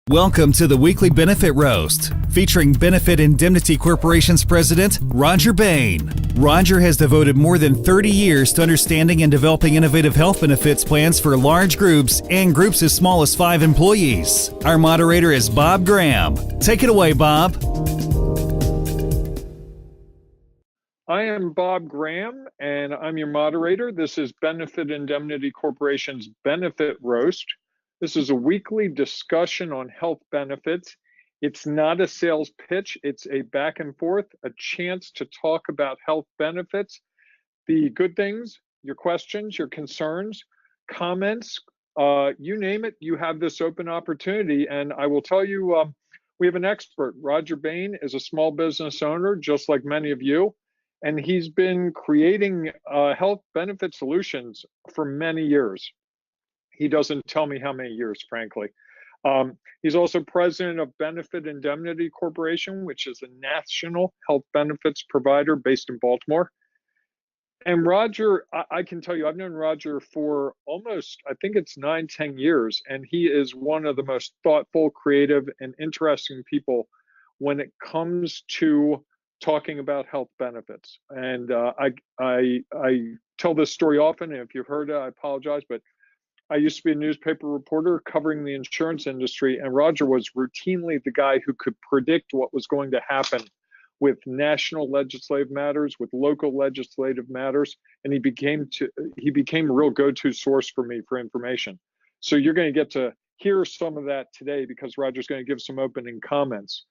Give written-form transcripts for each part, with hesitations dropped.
Welcome to the weekly Benefit Roast, featuring Benefit Indemnity Corporation's president, Rodger Bayne. Rodger has devoted more than 30 years to understanding and developing innovative health benefits plans for large groups and groups as small as 5 employees. Our moderator is Bob Graham. Take it away, Bob. I am Bob Graham, and I'm your moderator. This is Benefit Indemnity Corporation's Benefit Roast. This is a weekly discussion on health benefits. It's not a sales pitch. It's a back and forth, a chance to talk about health benefits, the good things, your questions, your concerns, comments, you name it, you have this open opportunity. And I will tell you, we have an expert. Rodger Bayne is a small business owner, just like many of you. And he's been creating health benefit solutions for many years. He doesn't tell me how many years, frankly. He's also president of Benefit Indemnity Corporation, which is a national health benefits provider based in Baltimore. And Rodger, I can tell you, I've known Rodger for almost, I think it's 9-10 years, and he is one of the most thoughtful, creative, and interesting people when it comes to talking about health benefits. And I tell this story often, and if you've heard it, I apologize, but I used to be a newspaper reporter covering the insurance industry, and Rodger was routinely the guy who could predict what was going to happen with national legislative matters, with local legislative matters, and he became a real go-to source for me for information. So you're going to get to hear some of that today because Rodger's going to give some opening comments.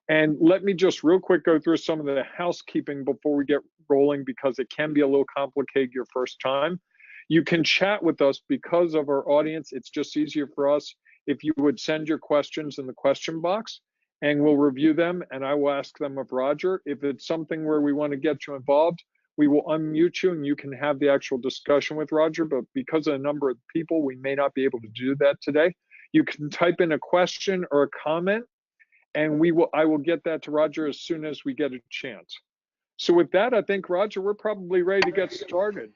And let me just real quick go through some of the housekeeping before we get rolling, because it can be a little complicated your first time. You can chat with us because of our audience. It's just easier for us if you would send your questions in the question box, and we'll review them, and I will ask them of Rodger. If it's something where we want to get you involved, we will unmute you and you can have the actual discussion with Rodger, but because of the number of people, we may not be able to do that today. You can type in a question or a comment, and I will get that to Rodger as soon as we get a chance. So with that, I think, Rodger, we're probably ready to get started.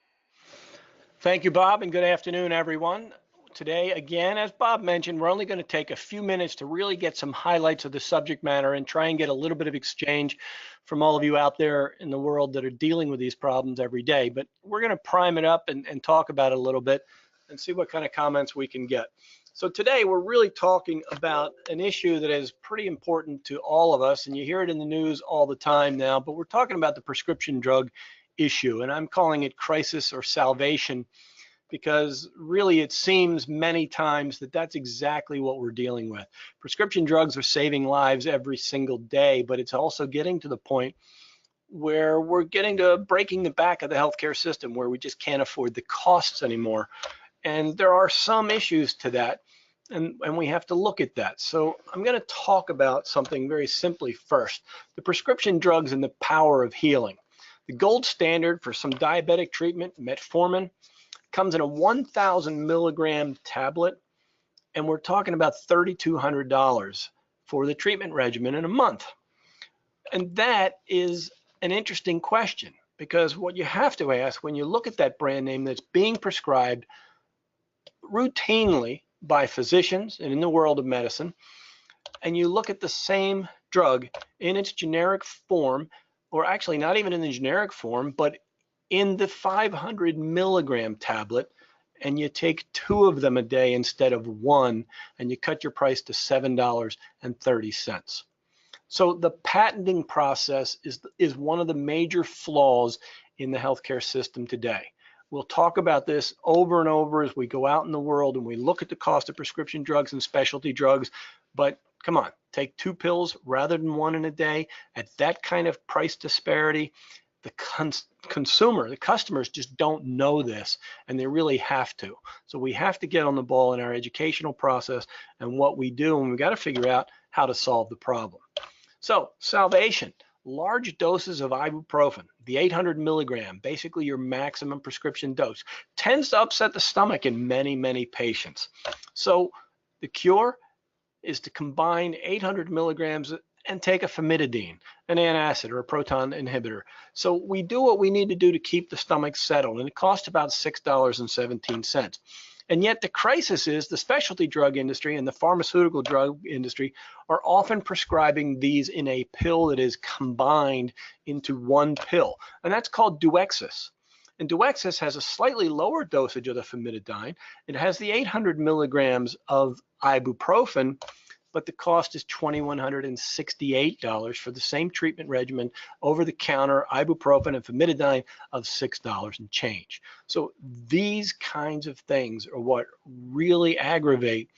Thank you, Bob, and good afternoon, everyone. Today, again, as Bob mentioned, we're only going to take a few minutes to really get some highlights of the subject matter and try and get a little bit of exchange from all of you out there in the world that are dealing with these problems every day. But we're going to prime it up and talk about it a little bit and see what kind of comments we can get. So today, we're really talking about an issue that is pretty important to all of us, and you hear it in the news all the time now, but we're talking about the prescription drug issue, and I'm calling it crisis or salvation because really it seems many times that that's exactly what we're dealing with. Prescription drugs are saving lives every single day, but it's also getting to the point where we're getting to breaking the back of the healthcare system where we just can't afford the costs anymore. And there are some issues to that, and we have to look at that. So I'm going to talk about something very simply first, the prescription drugs and the power of healing. The gold standard for some diabetic treatment, metformin, comes in a 1,000 milligram tablet, and we're talking about $3,200 for the treatment regimen in a month. And that is an interesting question, because what you have to ask when you look at that brand name that's being prescribed routinely by physicians and in the world of medicine, and you look at the same drug in its generic form, or actually not even in the generic form, but in the 500 milligram tablet, and you take 2 of them a day instead of 1, and you cut your price to $7.30. So the patenting process is one of the major flaws in the healthcare system today. We'll talk about this over and over as we go out in the world and we look at the cost of prescription drugs and specialty drugs, but come on, take 2 pills rather than 1 in a day. At that kind of price disparity, the customers just don't know this, and they really have to. So we have to get on the ball in our educational process and what we do, and we've got to figure out how to solve the problem. So salvation, large doses of ibuprofen, the 800 milligram, basically your maximum prescription dose, tends to upset the stomach in many, many patients. So the cure is to combine 800 milligrams and take a famotidine, an antacid or a proton inhibitor. So we do what we need to do to keep the stomach settled, and it costs about $6.17. And yet the crisis is the specialty drug industry and the pharmaceutical drug industry are often prescribing these in a pill that is combined into one pill, and that's called Duexis. And Duexis has a slightly lower dosage of the famotidine. It has the 800 milligrams of ibuprofen, but the cost is $2,168 for the same treatment regimen, over-the-counter ibuprofen and famotidine of $6 and change. So these kinds of things are what really aggravate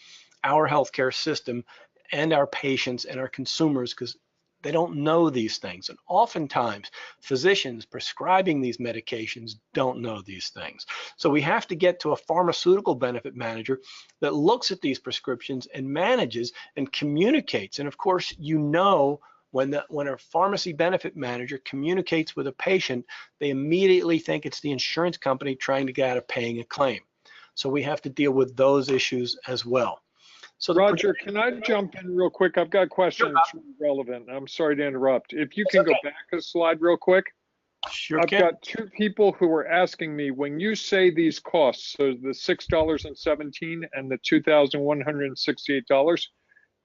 our healthcare system and our patients and our consumers, because they don't know these things. And oftentimes, physicians prescribing these medications don't know these things. So we have to get to a pharmaceutical benefit manager that looks at these prescriptions and manages and communicates. And of course, you know, when a pharmacy benefit manager communicates with a patient, they immediately think it's the insurance company trying to get out of paying a claim. So we have to deal with those issues as well. So Rodger, can I jump in real quick? I've got a question that's really relevant. I'm sorry to interrupt. If you can go back a slide real quick. Sure I've can. got two people who are asking me, when you say these costs, so the $6.17 and the $2,168,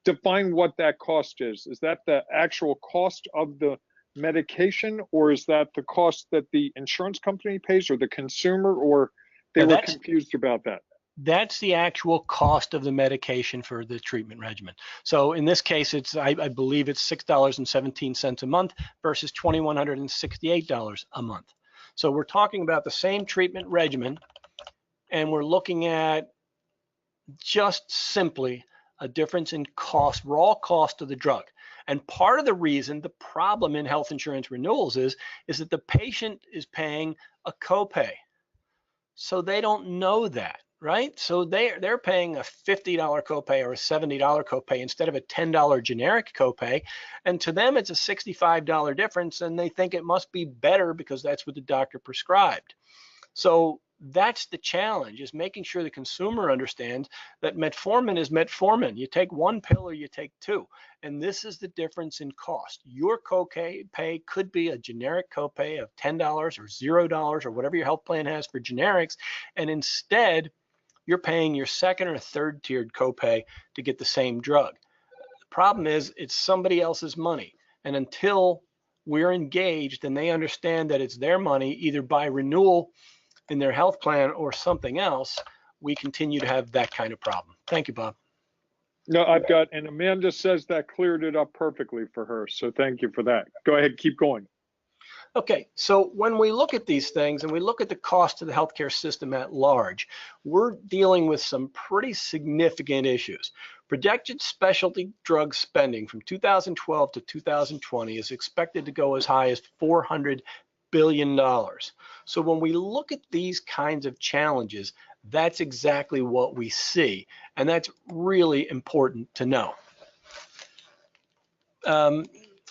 define what that cost is. Is that the actual cost of the medication, or is that the cost that the insurance company pays, or the consumer, or they were confused about that? That's the actual cost of the medication for the treatment regimen. So in this case, it's I believe it's $6.17 a month versus $2,168 a month. So we're talking about the same treatment regimen, and we're looking at just simply a difference in cost, raw cost of the drug. And part of the reason, the problem in health insurance renewals is that the patient is paying a copay. So they don't know that. Right? So they're paying a $50 copay or a $70 copay instead of a $10 generic copay. And to them, it's a $65 difference, and they think it must be better because that's what the doctor prescribed. So that's the challenge, is making sure the consumer understands that metformin is metformin. You take one pill or you take two. And this is the difference in cost. Your copay could be a generic copay of $10 or $0 or whatever your health plan has for generics. And instead, you're paying your second or third tiered copay to get the same drug. The problem is it's somebody else's money. And until we're engaged and they understand that it's their money, either by renewal in their health plan or something else, we continue to have that kind of problem. Thank you, Bob. No, I've got, and Amanda says that cleared it up perfectly for her. So thank you for that. Go ahead, keep going. Okay, so when we look at these things and we look at the cost of the healthcare system at large, we're dealing with some pretty significant issues. Projected specialty drug spending from 2012 to 2020 is expected to go as high as $400 billion. So when we look at these kinds of challenges, that's exactly what we see, and that's really important to know.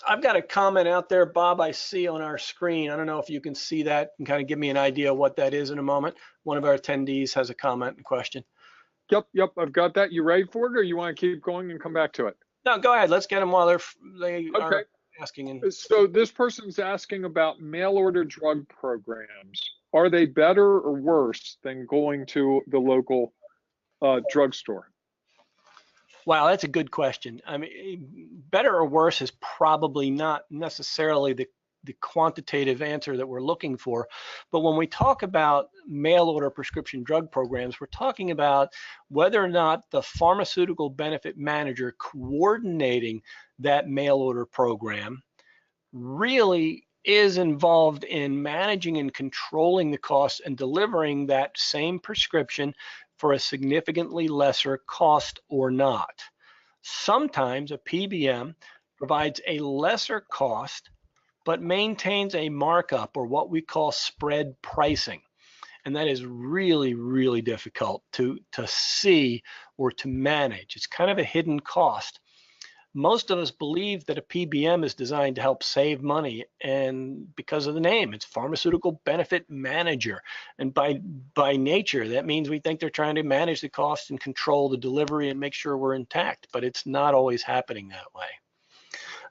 I've got a comment out there, Bob, I see on our screen. I don't know if you can see that and kind of give me an idea of what that is in a moment. One of our attendees has a comment and question. Yep, I've got that. You ready for it, or you want to keep going and come back to it? No, go ahead. Let's get them while they are asking. So this person's asking about mail order drug programs. Are they better or worse than going to the local drugstore? Wow, that's a good question. I mean, better or worse is probably not necessarily the quantitative answer that we're looking for. But when we talk about mail order prescription drug programs, we're talking about whether or not the pharmaceutical benefit manager coordinating that mail order program really is involved in managing and controlling the costs and delivering that same prescription for a significantly lesser cost or not. Sometimes a PBM provides a lesser cost but maintains a markup, or what we call spread pricing. And that is really, really difficult to see or to manage. It's kind of a hidden cost. Most of us believe that a PBM is designed to help save money, and because of the name, it's pharmaceutical benefit manager. And by nature, that means we think they're trying to manage the cost and control the delivery and make sure we're intact, but it's not always happening that way.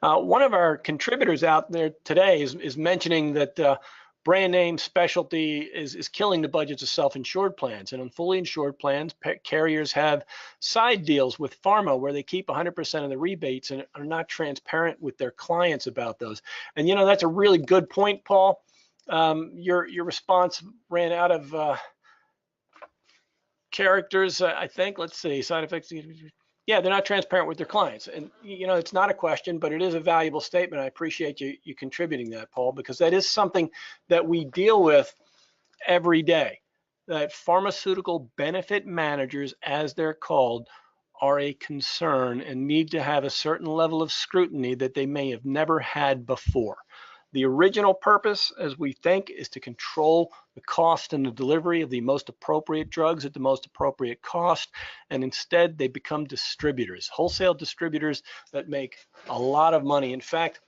One of our contributors out there today is mentioning that brand name specialty is killing the budgets of self-insured plans. And on fully insured plans, carriers have side deals with pharma where they keep 100% of the rebates and are not transparent with their clients about those. And you know, that's a really good point, Paul. Your response ran out of characters, I think. Let's see, side effects. Yeah, they're not transparent with their clients. And, you know, it's not a question, but it is a valuable statement. I appreciate you contributing that, Paul, because that is something that we deal with every day, that pharmaceutical benefit managers, as they're called, are a concern and need to have a certain level of scrutiny that they may have never had before. The original purpose, as we think, is to control the cost and the delivery of the most appropriate drugs at the most appropriate cost. And instead, they become distributors, wholesale distributors that make a lot of money. In fact,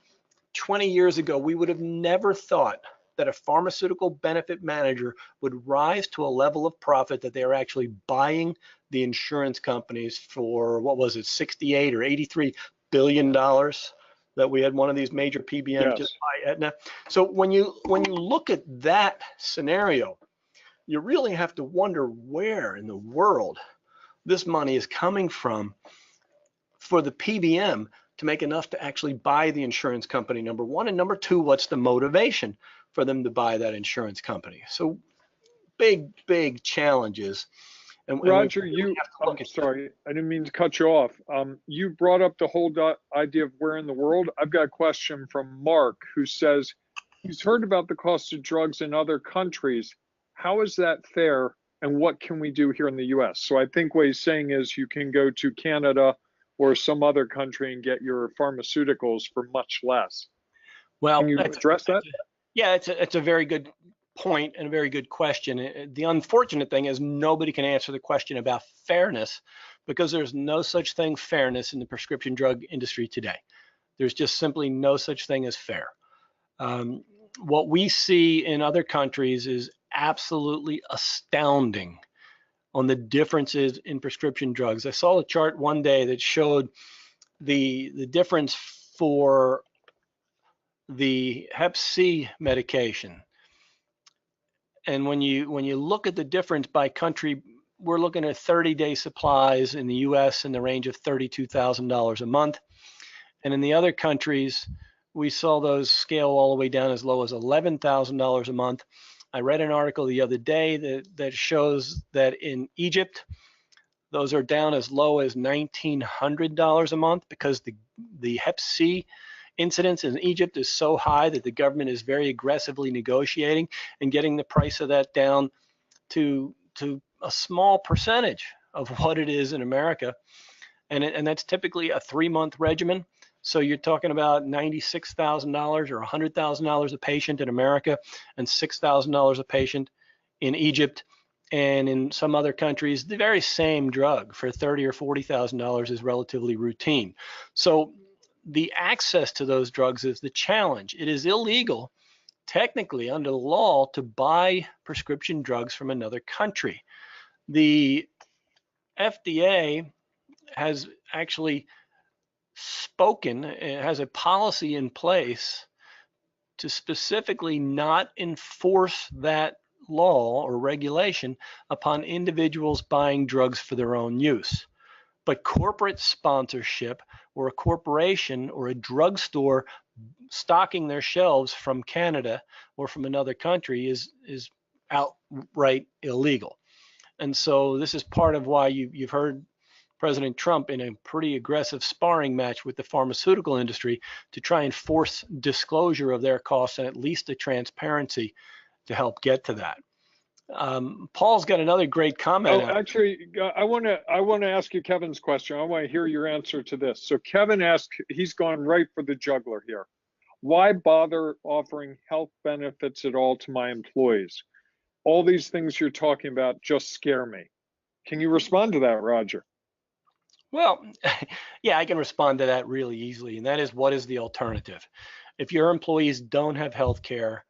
20 years ago, we would have never thought that a pharmaceutical benefit manager would rise to a level of profit that they are actually buying the insurance companies for, what was it, 68 or 83 billion dollars. That we had one of these major PBMs just buy Aetna. So when you look at that scenario, you really have to wonder where in the world this money is coming from for the PBM to make enough to actually buy the insurance company, number one. And number two, what's the motivation for them to buy that insurance company? So big challenges. And Rodger, I'm sorry, I didn't mean to cut you off. You brought up the whole idea of where in the world. I've got a question from Mark, who says he's heard about the cost of drugs in other countries. How is that fair, and what can we do here in the US? So I think what he's saying is you can go to Canada or some other country and get your pharmaceuticals for much less. Well, can you address that? Yeah, it's a very good point and a very good question. The unfortunate thing is nobody can answer the question about fairness, because there's no such thing fairness in the prescription drug industry today. There's just simply no such thing as fair. What we see in other countries is absolutely astounding on the differences in prescription drugs. I saw a chart one day that showed the difference for the Hep C medication. And when you look at the difference by country, we're looking at 30-day supplies in the US in the range of $32,000 a month. And in the other countries, we saw those scale all the way down as low as $11,000 a month. I read an article the other day that shows that in Egypt, those are down as low as $1,900 a month, because the Hep C incidence in Egypt is so high that the government is very aggressively negotiating and getting the price of that down to a small percentage of what it is in America. And that's typically a 3-month regimen. So you're talking about $96,000 or $100,000 a patient in America and $6,000 a patient in Egypt. And in some other countries, the very same drug for $30,000 or $40,000 is relatively routine. So the access to those drugs is the challenge. It is illegal, technically, under the law, to buy prescription drugs from another country. The FDA has actually spoken, it has a policy in place to specifically not enforce that law or regulation upon individuals buying drugs for their own use. But corporate sponsorship, or a corporation or a drugstore stocking their shelves from Canada or from another country is outright illegal. And so this is part of why you've heard President Trump in a pretty aggressive sparring match with the pharmaceutical industry to try and force disclosure of their costs and at least a transparency to help get to that. Paul's got another great comment. Oh, actually, I want to ask you Kevin's question. I want to hear your answer to this. So Kevin asked, he's gone right for the juggler here. Why bother offering health benefits at all to my employees? All these things you're talking about just scare me. Can you respond to that, Rodger? Well, yeah, I can respond to that really easily. And that is, what is the alternative? If your employees don't have health care,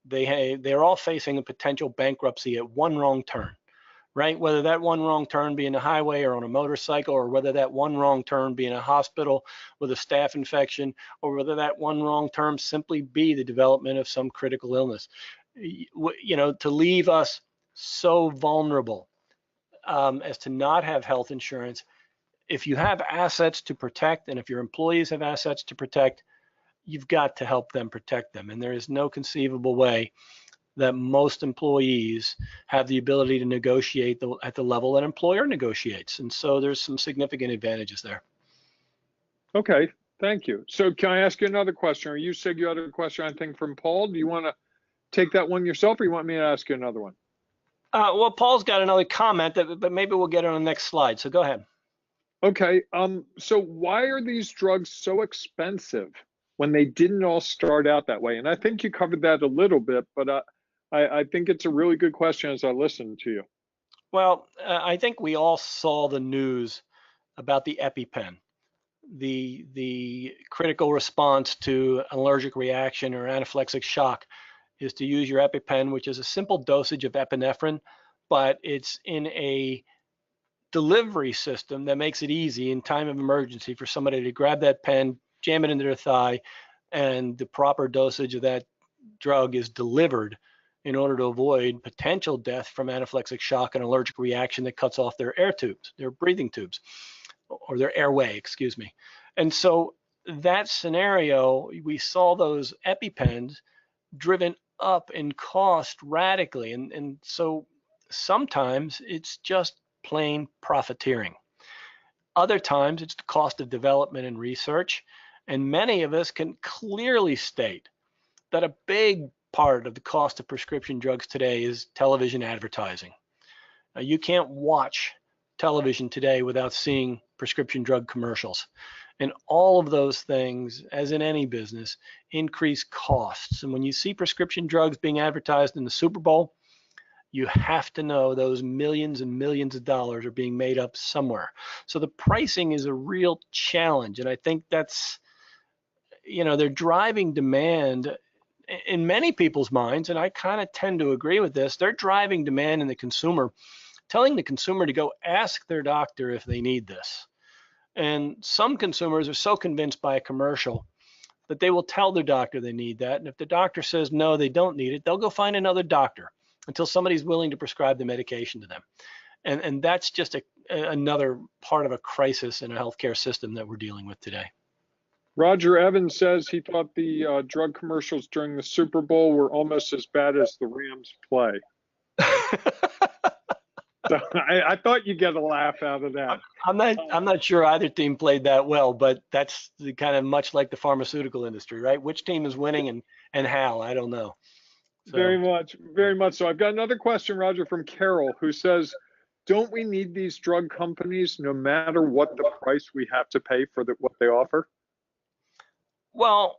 they're all facing a potential bankruptcy at one wrong turn, right? Whether that one wrong turn be in the highway or on a motorcycle, or whether that one wrong turn be in a hospital with a staph infection, or whether that one wrong turn simply be the development of some critical illness. to leave us so vulnerable as to not have health insurance. If you have assets to protect, and if your employees have assets to protect, you've got to help them protect them. And there is no conceivable way that most employees have the ability to negotiate at the level an employer negotiates. And so there's some significant advantages there. Okay, thank you. So can I ask you another question? Or you said you had a question, I think, from Paul. Do you want to take that one yourself, or you want me to ask you another one? Well, Paul's got another comment, but maybe we'll get it on the next slide. So go ahead. Okay, so why are these drugs so expensive when they didn't all start out that way? And I think you covered that a little bit, but I think it's a really good question as I listen to you. Well, I think we all saw the news about the EpiPen, the critical response to an allergic reaction or anaphylactic shock is to use your EpiPen, which is a simple dosage of epinephrine, but it's in a delivery system that makes it easy in time of emergency for somebody to grab that pen, jam it into their thigh, and the proper dosage of that drug is delivered in order to avoid potential death from anaphylactic shock and allergic reaction that cuts off their air tubes, their breathing tubes, or their airway, excuse me. And so that scenario, we saw those EpiPens driven up in cost radically. And so sometimes it's just plain profiteering. Other times it's the cost of development and research. And many of us can clearly state that a big part of the cost of prescription drugs today is television advertising. You can't watch television today without seeing prescription drug commercials. And all of those things, as in any business, increase costs. And when you see prescription drugs being advertised in the Super Bowl, you have to know those millions and millions of dollars are being made up somewhere. So the pricing is a real challenge. And I think that's, they're driving demand in many people's minds. And I kind of tend to agree with this. They're driving demand in the consumer, telling the consumer to go ask their doctor if they need this. And some consumers are so convinced by a commercial that they will tell their doctor they need that. And if the doctor says, no, they don't need it, they'll go find another doctor until somebody's willing to prescribe the medication to them. And that's just another part of a crisis in a healthcare system that we're dealing with today. Roger Evans says he thought the drug commercials during the Super Bowl were almost as bad as the Rams play. So I thought you'd get a laugh out of that. I'm not sure either team played that well, but that's the kind of much like the pharmaceutical industry, right? Which team is winning and how? I don't know. So. Very much so. I've got another question, Roger, from Carol, who says, don't we need these drug companies no matter what the price we have to pay for what they offer? Well,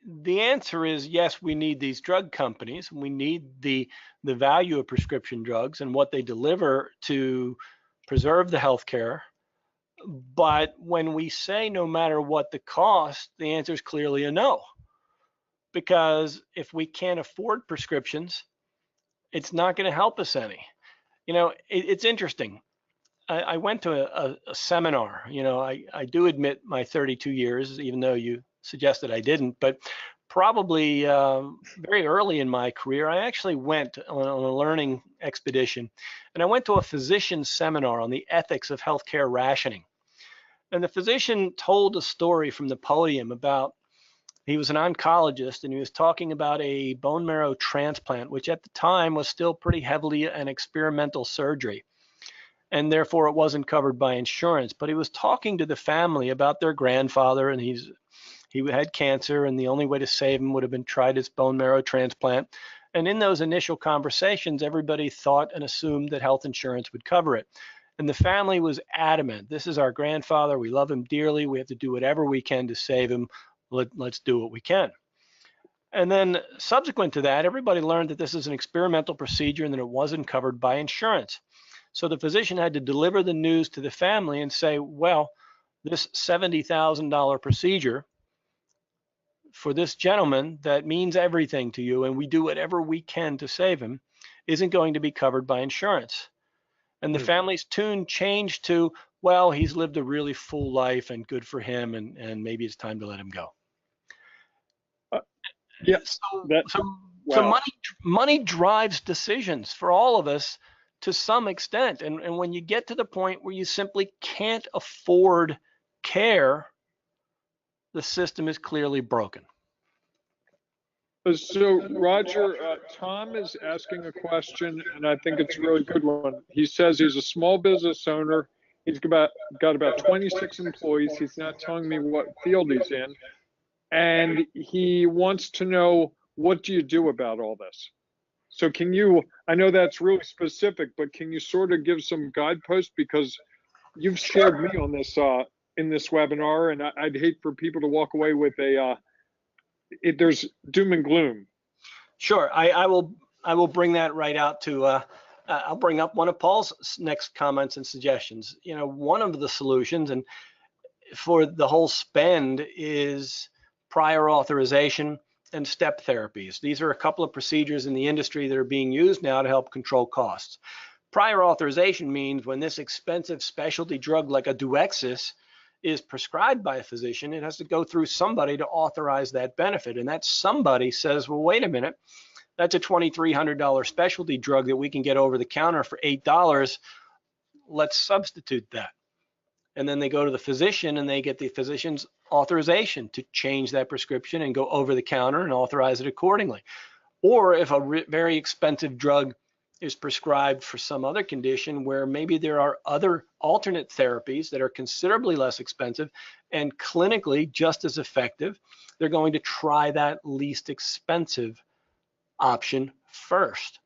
the answer is yes, we need these drug companies. We need the value of prescription drugs and what they deliver to preserve the healthcare. But when we say no matter what the cost, the answer is clearly a no. Because if we can't afford prescriptions, it's not going to help us any. It's interesting. I went to a seminar. I do admit my 32 years, even though you suggested I didn't, but probably very early in my career, I actually went on a learning expedition, and I went to a physician seminar on the ethics of healthcare rationing. And the physician told a story from the podium about, he was an oncologist, and he was talking about a bone marrow transplant, which at the time was still pretty heavily an experimental surgery. And therefore it wasn't covered by insurance. But he was talking to the family about their grandfather, and he had cancer, and the only way to save him would have been try this bone marrow transplant. And in those initial conversations, everybody thought and assumed that health insurance would cover it. And the family was adamant, this is our grandfather, we love him dearly, we have to do whatever we can to save him, let's do what we can. And then subsequent to that, everybody learned that this is an experimental procedure and that it wasn't covered by insurance. So the physician had to deliver the news to the family and say, well, this $70,000 procedure for this gentleman that means everything to you, and we do whatever we can to save him, isn't going to be covered by insurance. And the family's tune changed to, well, he's lived a really full life and good for him, and maybe it's time to let him go. Yeah. So So Wow. money drives decisions for all of us to some extent. And when you get to the point where you simply can't afford care, the system is clearly broken. So, Roger, Tom is asking a question, and I think it's a really good one. He says he's a small business owner. He's got about 26 employees. He's not telling me what field he's in. And he wants to know, what do you do about all this? So can you, I know that's really specific, but can you sort of give some guideposts? Because you've shared me on this in this webinar, and I'd hate for people to walk away with there's doom and gloom. Sure, I will bring that right out to I'll bring up one of Paul's next comments and suggestions. You know, one of the solutions and for the whole spend is prior authorization and step therapies. These are a couple of procedures in the industry that are being used now to help control costs. Prior authorization means when this expensive specialty drug like a Duexis is prescribed by a physician, it has to go through somebody to authorize that benefit. And that somebody says, well, wait a minute, that's a $2,300 specialty drug that we can get over the counter for $8. Let's substitute that. And then they go to the physician and they get the physician's authorization to change that prescription and go over the counter and authorize it accordingly. Or if a very expensive drug is prescribed for some other condition where maybe there are other alternate therapies that are considerably less expensive and clinically just as effective, they're going to try that least expensive option first.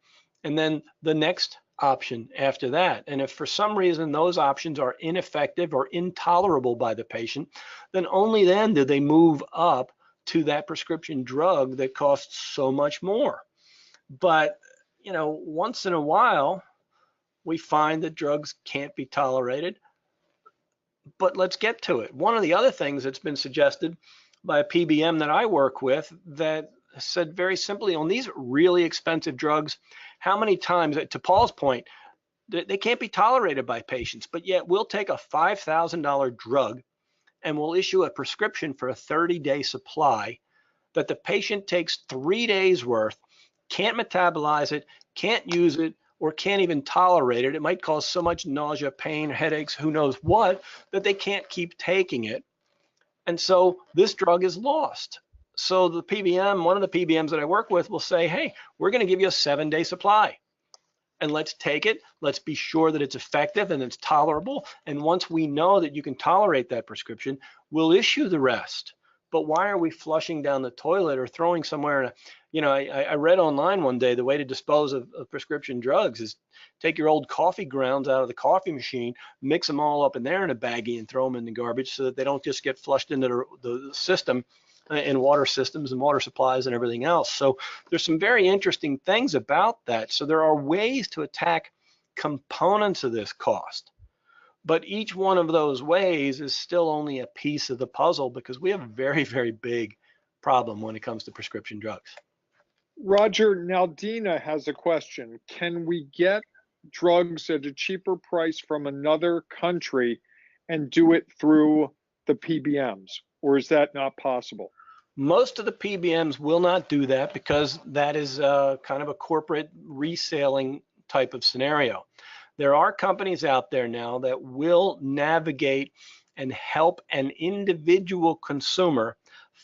And then the next option after that. And if for some reason those options are ineffective or intolerable by the patient, then only then do they move up to that prescription drug that costs so much more. But, you know, once in a while, we find that drugs can't be tolerated. But let's get to it. One of the other things that's been suggested by a PBM that I work with that said very simply, on these really expensive drugs, how many times, to Paul's point, they can't be tolerated by patients, but yet we'll take a $5,000 drug and we'll issue a prescription for a 30-day supply that the patient takes 3 days worth, can't metabolize it, can't use it, or can't even tolerate it. It might cause so much nausea, pain, headaches, who knows what, that they can't keep taking it. And so this drug is lost. So the PBM, one of the PBMs that I work with will say, hey, we're going to give you a 7-day supply. And let's take it. Let's be sure that it's effective and it's tolerable. And once we know that you can tolerate that prescription, we'll issue the rest. But why are we flushing down the toilet or throwing somewhere? You know, I read online one day the way to dispose of prescription drugs is take your old coffee grounds out of the coffee machine, mix them all up in there in a baggie and throw them in the garbage so that they don't just get flushed into the system in water systems and water supplies and everything else. So there's some very interesting things about that. So there are ways to attack components of this cost. But each one of those ways is still only a piece of the puzzle because we have a very, very big problem when it comes to prescription drugs. Roger, now Dina has a question. Can we get drugs at a cheaper price from another country and do it through the PBMs, or is that not possible? Most of the PBMs will not do that because that is kind of a corporate reselling type of scenario. There are companies out there now that will navigate and help an individual consumer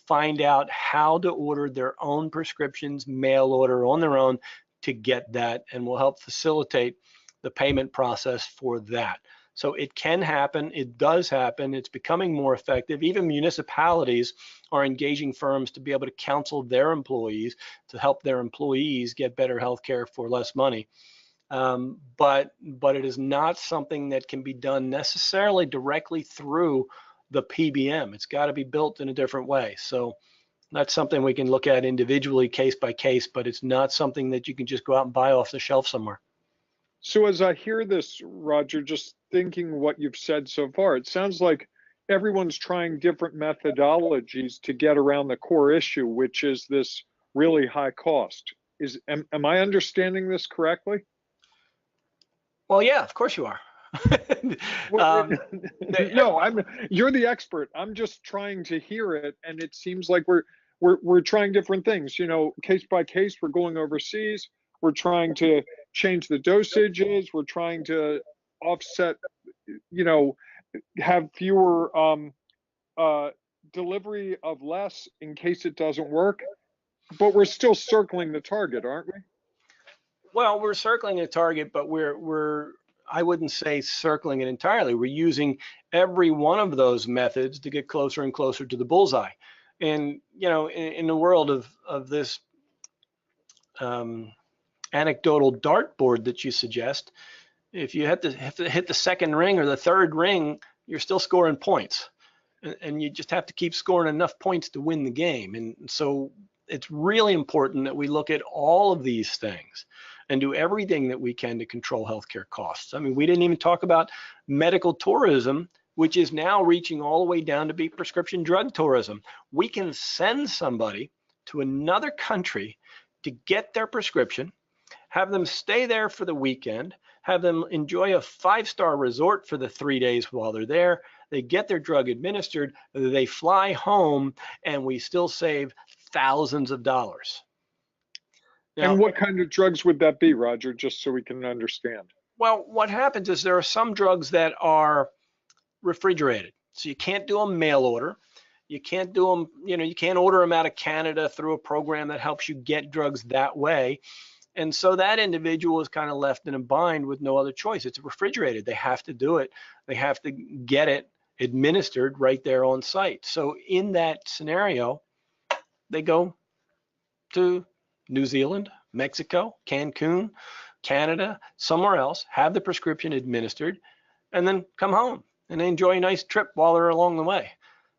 find out how to order their own prescriptions, mail order on their own to get that, and will help facilitate the payment process for that. So it can happen, it does happen, it's becoming more effective. Even municipalities are engaging firms to be able to counsel their employees to help their employees get better health care for less money. But it is not something that can be done necessarily directly through the PBM. It's got to be built in a different way. So that's something we can look at individually, case by case, but it's not something that you can just go out and buy off the shelf somewhere. So as I hear this, Roger, just thinking what you've said so far, it sounds like everyone's trying different methodologies to get around the core issue, which is this really high cost. Am I understanding this correctly? Well, yeah, of course you are. No, you're the expert. I'm just trying to hear it, and it seems like we're trying different things, case by case. We're going overseas. We're trying to change the dosages. We're trying to offset, have fewer delivery of less in case it doesn't work. But we're still circling the target, aren't we? Well, we're circling a target, but I wouldn't say circling it entirely. We're using every one of those methods to get closer and closer to the bullseye. And in the world of this anecdotal dartboard that you suggest, if you have to hit the second ring or the third ring, you're still scoring points, and you just have to keep scoring enough points to win the game. And so it's really important that we look at all of these things and do everything that we can to control healthcare costs. I mean, we didn't even talk about medical tourism, which is now reaching all the way down to be prescription drug tourism. We can send somebody to another country to get their prescription, have them stay there for the weekend, have them enjoy a 5-star resort for the 3 days while they're there. They get their drug administered, they fly home, and we still save thousands of dollars. Now, and what kind of drugs would that be, Rodger, just so we can understand? Well, what happens is there are some drugs that are refrigerated. So you can't do them mail order. You can't do them, you can't order them out of Canada through a program that helps you get drugs that way. And so that individual is kind of left in a bind with no other choice. It's refrigerated. They have to do it. They have to get it administered right there on site. So in that scenario, they go to New Zealand, Mexico, Cancun, Canada, somewhere else, have the prescription administered, and then come home and enjoy a nice trip while they're along the way.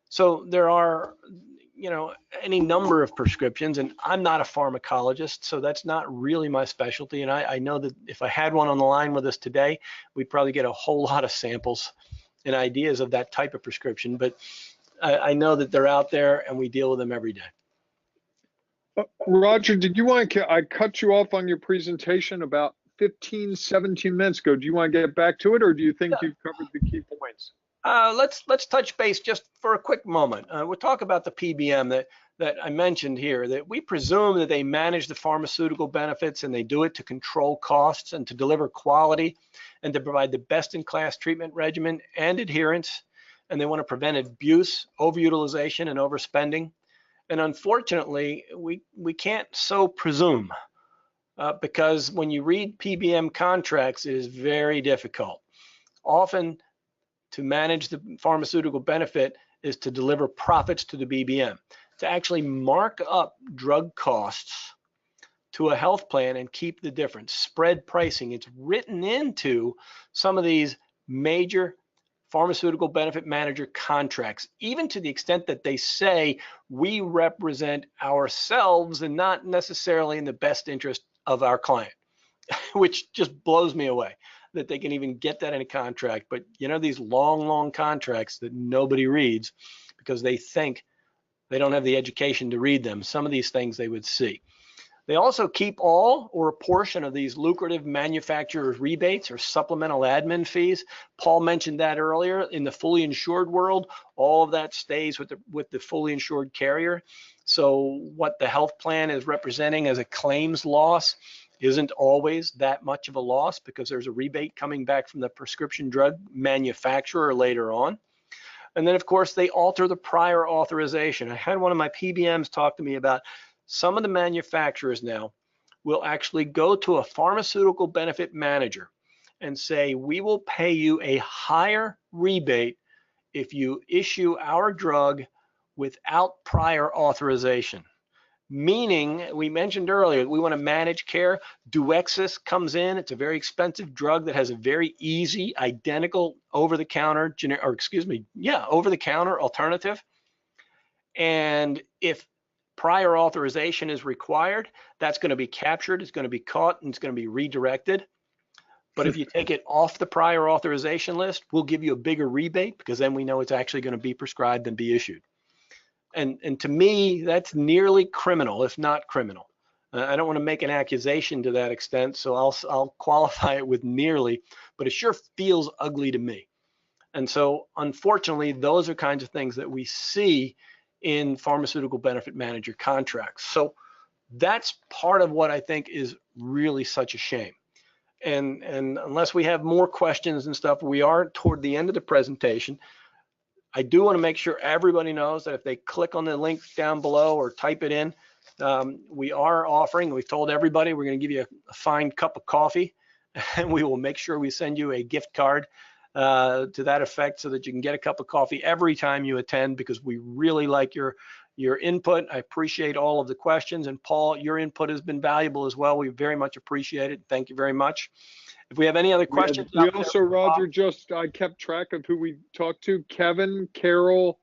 So there are, any number of prescriptions, and I'm not a pharmacologist, so that's not really my specialty. And I know that if I had one on the line with us today, we'd probably get a whole lot of samples and ideas of that type of prescription. But I know that they're out there and we deal with them every day. Rodger, I cut you off on your presentation about 15, 17 minutes ago. Do you want to get back to it, or do you think you've covered the key points? Let's touch base just for a quick moment. We'll talk about the PBM that I mentioned here, that we presume that they manage the pharmaceutical benefits and they do it to control costs and to deliver quality and to provide the best-in-class treatment regimen and adherence. And they want to prevent abuse, overutilization, and overspending. And unfortunately, we can't so presume because when you read PBM contracts, it is very difficult. Often, to manage the pharmaceutical benefit is to deliver profits to the PBM, to actually mark up drug costs to a health plan and keep the difference. Spread pricing, it's written into some of these major pharmaceutical benefit manager contracts, even to the extent that they say we represent ourselves and not necessarily in the best interest of our client, which just blows me away that they can even get that in a contract. But these long contracts that nobody reads because they think they don't have the education to read them. Some of these things they would see. They also keep all or a portion of these lucrative manufacturers' rebates or supplemental admin fees. Paul mentioned that earlier. In the fully insured world, all of that stays with the fully insured carrier. So what the health plan is representing as a claims loss isn't always that much of a loss because there's a rebate coming back from the prescription drug manufacturer later on. And then, of course, they alter the prior authorization. I had one of my PBMs talk to me about some of the manufacturers now will actually go to a pharmaceutical benefit manager and say, we will pay you a higher rebate if you issue our drug without prior authorization. Meaning, we mentioned earlier, we want to manage care. Duexis comes in. It's a very expensive drug that has a very easy, identical over-the-counter alternative. And if prior authorization is required, that's going to be captured, it's going to be caught, and it's going to be redirected. But if you take it off the prior authorization list, we'll give you a bigger rebate because then we know it's actually going to be prescribed and be issued. And to me, that's nearly criminal, if not criminal. I don't want to make an accusation to that extent, so I'll qualify it with nearly, but it sure feels ugly to me. And so, unfortunately, those are kinds of things that we see in pharmaceutical benefit manager contracts. So that's part of what I think is really such a shame. And unless we have more questions and stuff, we are toward the end of the presentation. I do want to make sure everybody knows that if they click on the link down below or type it in, we are offering, we've told everybody we're going to give you a fine cup of coffee, and we will make sure we send you a gift card to that effect so that you can get a cup of coffee every time you attend, because we really like your input. I appreciate all of the questions, and Paul, your input has been valuable as well. We very much appreciate it. Thank you very much. If we have any other questions. We also, Rodger, I kept track of who we talked to: Kevin, Carol,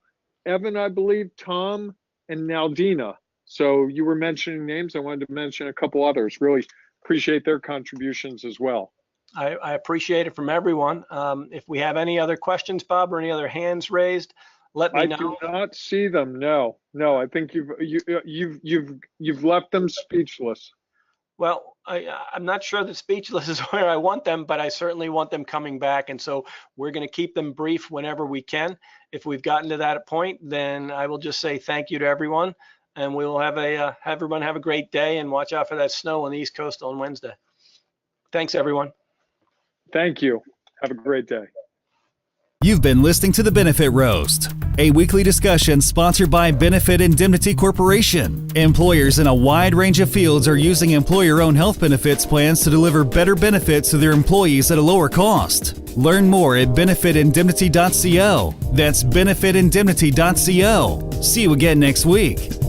Evan, I believe, Tom, and Naldina. So you were mentioning names. I wanted to mention a couple others. Really appreciate their contributions as well. I appreciate it from everyone. If we have any other questions, Bob, or any other hands raised, let me know. I do not see them. No. I think you've left them speechless. Well, I'm not sure that speechless is where I want them, but I certainly want them coming back. And so we're going to keep them brief whenever we can. If we've gotten to that point, then I will just say thank you to everyone, and we will have everyone have a great day, and watch out for that snow on the East Coast on Wednesday. Thanks, everyone. Thank you. Have a great day. You've been listening to the Benefit Roast, a weekly discussion sponsored by Benefit Indemnity Corporation. Employers in a wide range of fields are using employer-owned health benefits plans to deliver better benefits to their employees at a lower cost. Learn more at benefitindemnity.co. That's benefitindemnity.co. See you again next week.